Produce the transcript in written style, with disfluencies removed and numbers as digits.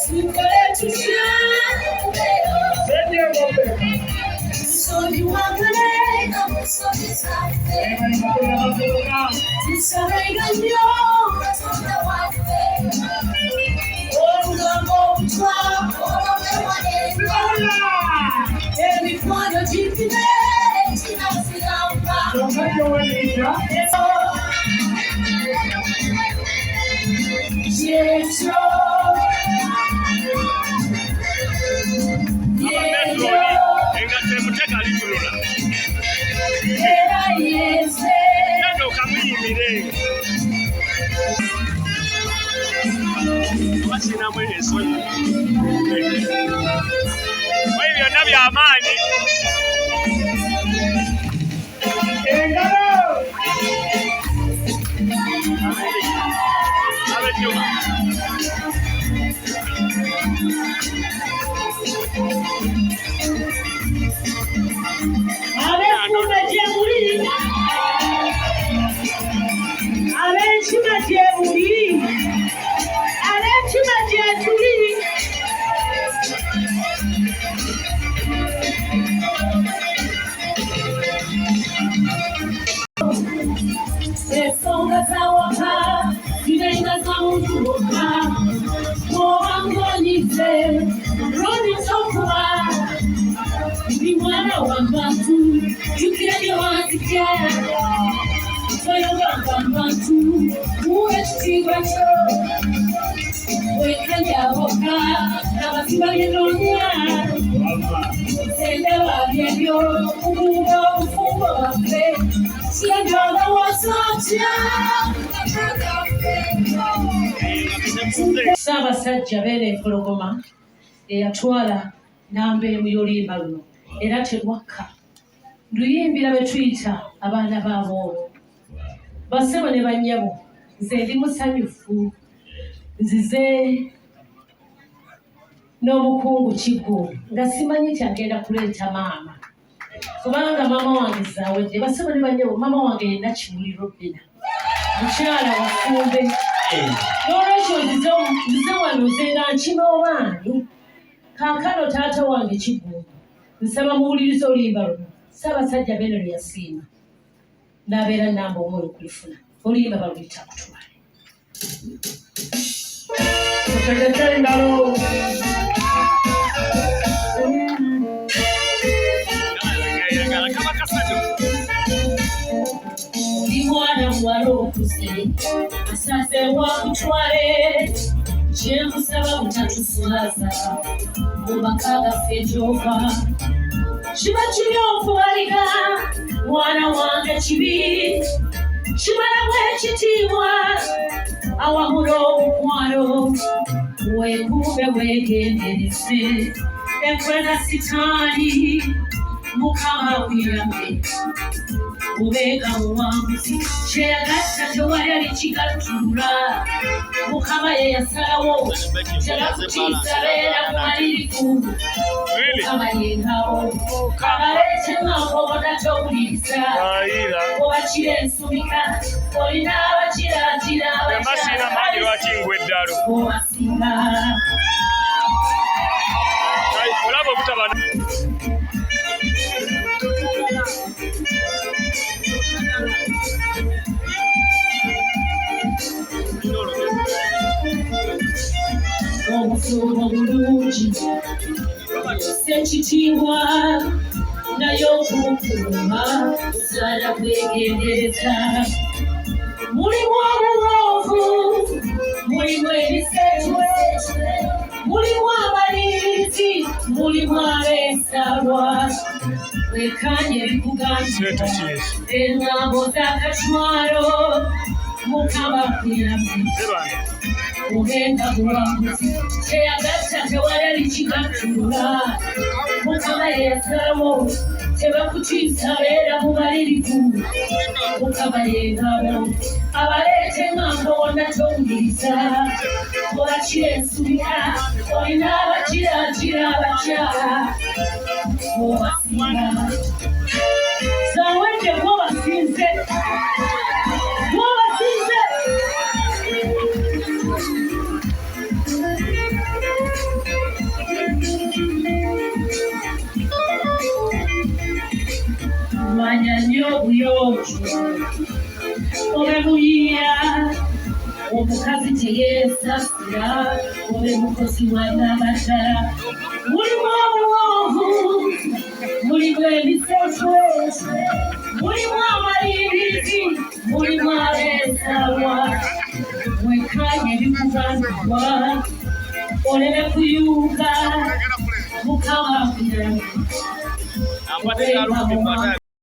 So you are the name, so it's out there. It's a regular, that's on the white face. Oh, the more drop, all of the money. Every corner, you can make it out, sit down. Don't make your way, yes, Ssaabasajja beene empologoma eyatwala n'ambeemu y'oluyimba luno era terwakka luyimbira bwe tuyita abaana baabo basebo ne bannyabo nze ndi musanyufu nzize n'obukungu kigwo nga simanyi kyagenda kuleeta maama kubanga maama wange zàwedde basebo ne bannyabo maama wange yenna kimuliro bbina mukyala wafumbe n'olwekyo nzize wano nze nga nkima obaani kaakano taata wange kigwo nsaba muwulirize oluyimba luno Ssaabasajja beene lwe yasiima n'abeera nnamba omwoyo kulifuna oluyimba baluyita kutwale tutegeke engalo oli mwana muwala okuze asaze wakutwale kyemusaba butatusulaza mu maka gaffe gy'ova kiba kiri okubalika mwana wange kibi kimalamu ekitiibwa awamu n'omukwano weekuube weegendereze enkwena sitaani mukama akuyambe ubeega muwanguzi kyeyagatta tewali alikigattulula mukama ye yasalawo terakutiisa beera mumalirivu mukama yengabo abaleete ngambobona towuliriza oba kira ensumika olina abakiragira obasinga obusuubo bulungi sekitiibwa naye okukuuma osaana kwegendereza mulimu obuwoovu mulimu ebisetwe mulimu abalirizi mulimu abeesalwa wekanye ebikugambira engambo z'akatwalo mukama akuyambe ugenda buwanguzi kyeyagatta tewali alikigattulula mukama ye yasalawo tebakutiisa beera mubalirivu mukama yengabo abaleete ngamba wonna towuliriza olakira ensubira olina abakiragira abakyala obasinga zàwedde gwobasinze omanya nnyo buyonjo obe buyiya omukazi teyeesasira obe mukozi wa nnabaddala mulimu obuwonvu mulimu emiseswe mulimu amayingizi mulimu abeesalwa wekanye ebikugambibwa oleme kuyunga mukama kuyange